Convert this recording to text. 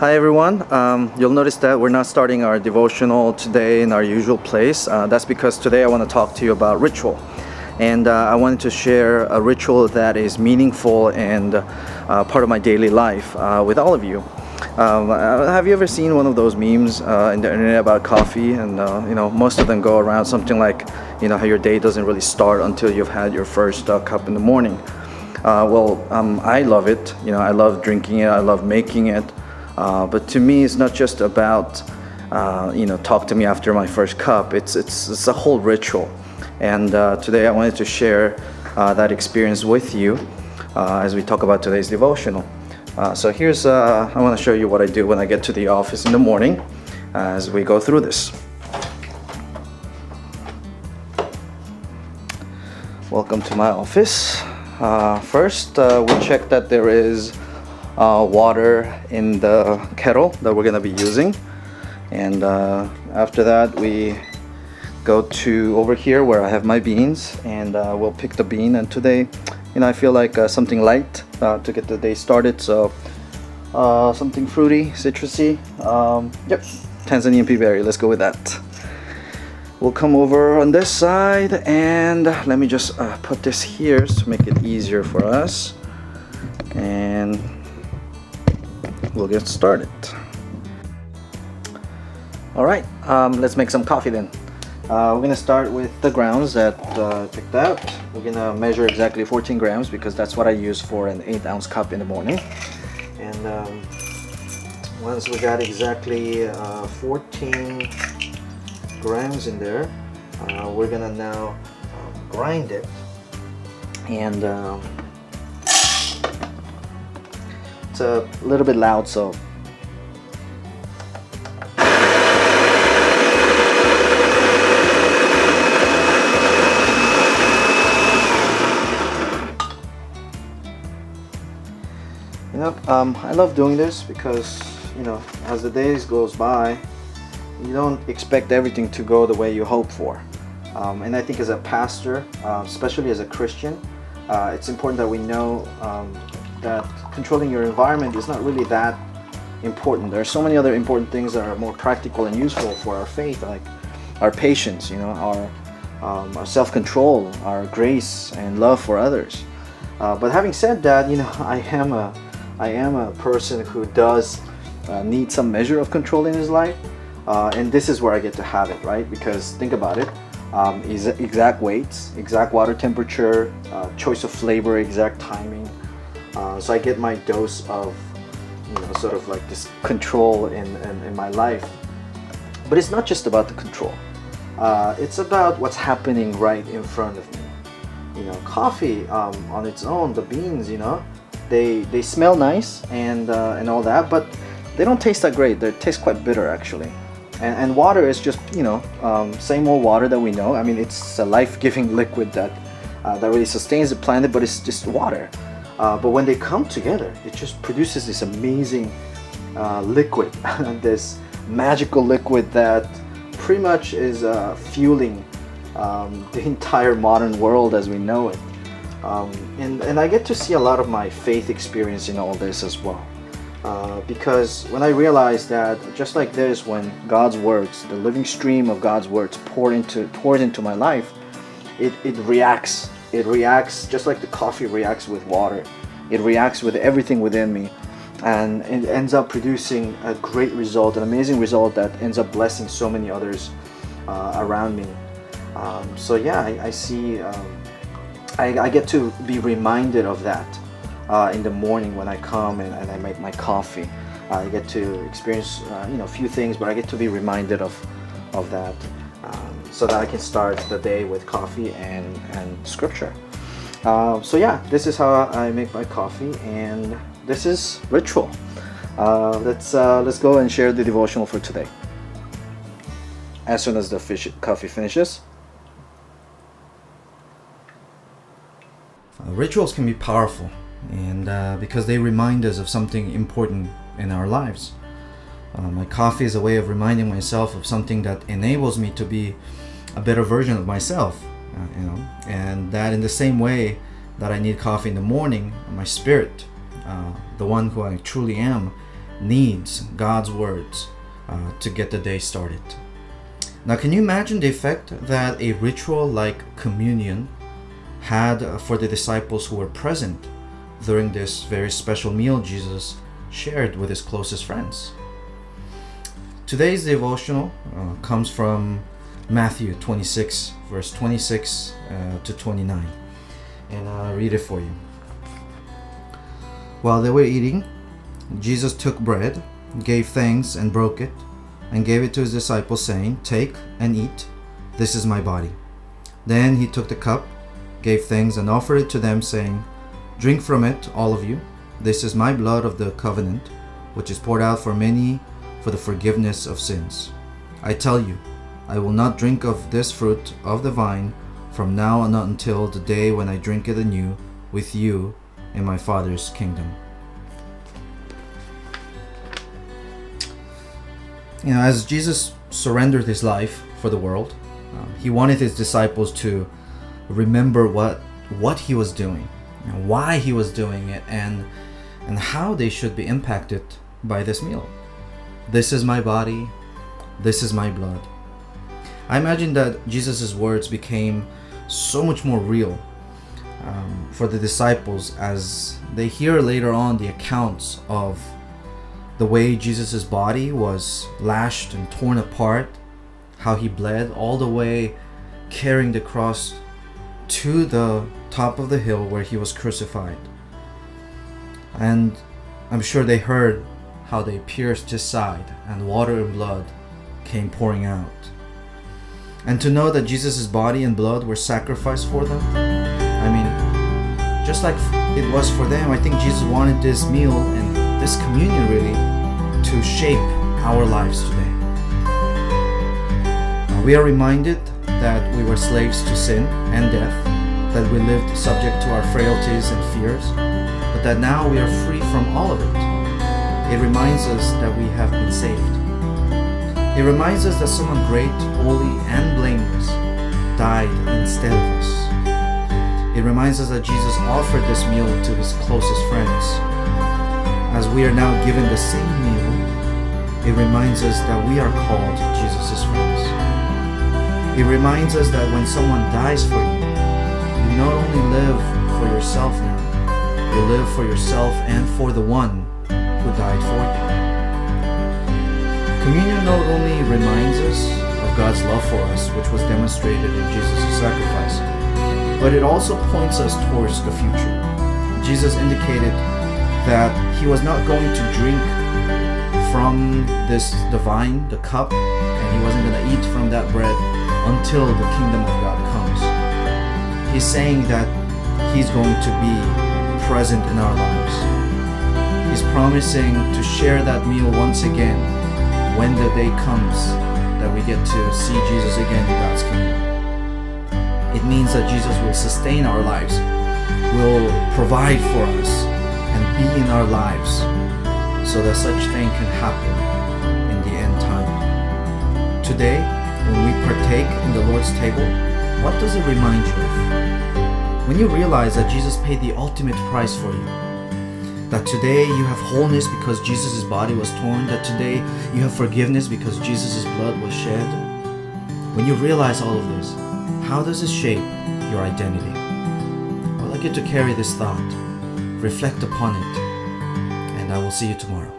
Hi everyone. You'll notice that we're not starting our devotional today in our usual place. That's because today I want to talk to you about ritual. And I wanted to share a ritual that is meaningful and part of my daily life with all of you. Have you ever seen one of those memes in the internet about coffee? And most of them go around something like, how your day doesn't really start until you've had your first cup in the morning. I love it. I love drinking it. I love making it. But to me, it's not just about, talk to me after my first cup. It's a whole ritual. And today I wanted to share that experience with you as we talk about today's devotional. So here's, I want to show you what I do when I get to the office in the morning as we go through this. Welcome to my office. First, we check that there is water in the kettle that we're going to be using, and after that we go to over here where I have my beans, and we'll pick the bean. And today I feel like something light to get the day started, so something fruity, citrusy. Tanzanian pea berry, let's go with that. We'll come over on this side, and let me just put this here to make it easier for us, and we'll get started. All right, let's make some coffee then. We're gonna start with the grounds that I picked out. We're gonna measure exactly 14 grams because that's what I use for an 8-ounce cup in the morning. And once we got exactly 14 grams in there, we're gonna now grind it. And it's a little bit loud, so I love doing this because as the days goes by, you don't expect everything to go the way you hope for. And I think as a pastor, especially as a Christian, it's important that we know that controlling your environment is not really that important. There are so many other important things that are more practical and useful for our faith, like our patience, our self-control, our grace and love for others. But having said that, I am a person who does need some measure of control in his life, and this is where I get to have it, right? Because think about it, exact weights, exact water temperature, choice of flavor, exact timing. So I get my dose of, sort of like this control in my life. But it's not just about the control. It's about what's happening right in front of me. Coffee on its own, the beans, they smell nice and all that, but they don't taste that great. They taste quite bitter actually. And water is just, same old water that we know. I mean, it's a life-giving liquid that really sustains the planet, but it's just water. But when they come together, it just produces this amazing liquid, this magical liquid that pretty much is fueling the entire modern world as we know it. And I get to see a lot of my faith experience in all this as well. Because when I realized that just like this, when God's words, the living stream of God's words poured into my life, it reacts. It reacts just like the coffee reacts with water. It reacts with everything within me, and it ends up producing a great result, an amazing result that ends up blessing so many others around me. I see, I get to be reminded of that in the morning when I come and I make my coffee. I get to experience a few things, but I get to be reminded of that, so that I can start the day with coffee and scripture. This is how I make my coffee, and this is ritual. Let's go and share the devotional for today. As soon as the coffee finishes. Rituals can be powerful, and because they remind us of something important in our lives. My coffee is a way of reminding myself of something that enables me to be a better version of myself, and that in the same way that I need coffee in the morning, my spirit, the one who I truly am, needs God's words to get the day started. Now, can you imagine the effect that a ritual like communion had for the disciples who were present during this very special meal Jesus shared with his closest friends? Today's devotional comes from Matthew 26, verse 26 to 29. And I'll read it for you. While they were eating, Jesus took bread, gave thanks, and broke it, and gave it to his disciples, saying, "Take and eat. This is my body." Then he took the cup, gave thanks, and offered it to them, saying, "Drink from it, all of you. This is my blood of the covenant, which is poured out for many for the forgiveness of sins. I tell you, I will not drink of this fruit of the vine from now on until the day when I drink it anew with you in my Father's kingdom." As Jesus surrendered his life for the world, he wanted his disciples to remember what he was doing, why he was doing it, and how they should be impacted by this meal. This is my body, this is my blood. I imagine that Jesus' words became so much more real for the disciples as they hear later on the accounts of the way Jesus' body was lashed and torn apart, how he bled all the way carrying the cross to the top of the hill where he was crucified. And I'm sure they heard how they pierced his side and water and blood came pouring out. And to know that Jesus' body and blood were sacrificed for them, I mean, just like it was for them, I think Jesus wanted this meal and this communion really to shape our lives today. We are reminded that we were slaves to sin and death, that we lived subject to our frailties and fears, but that now we are free from all of it. It reminds us that we have been saved. It reminds us that someone great, holy, and blameless died instead of us. It reminds us that Jesus offered this meal to his closest friends. As we are now given the same meal, it reminds us that we are called Jesus' friends. It reminds us that when someone dies for you, you not only live for yourself now, you live for yourself and for the one who died for you. Communion not only reminds us of God's love for us, which was demonstrated in Jesus' sacrifice, but it also points us towards the future. Jesus indicated that he was not going to drink from the vine, the cup, and he wasn't going to eat from that bread until the kingdom of God comes. He's saying that he's going to be present in our lives. He's promising to share that meal once again when the day comes that we get to see Jesus again in God's kingdom. It means that Jesus will sustain our lives, will provide for us, and be in our lives so that such thing can happen in the end time. Today, when we partake in the Lord's table, what does it remind you of? When you realize that Jesus paid the ultimate price for you, that today you have wholeness because Jesus' body was torn, that today you have forgiveness because Jesus' blood was shed. When you realize all of this, how does it shape your identity? I would like you to carry this thought, reflect upon it, and I will see you tomorrow.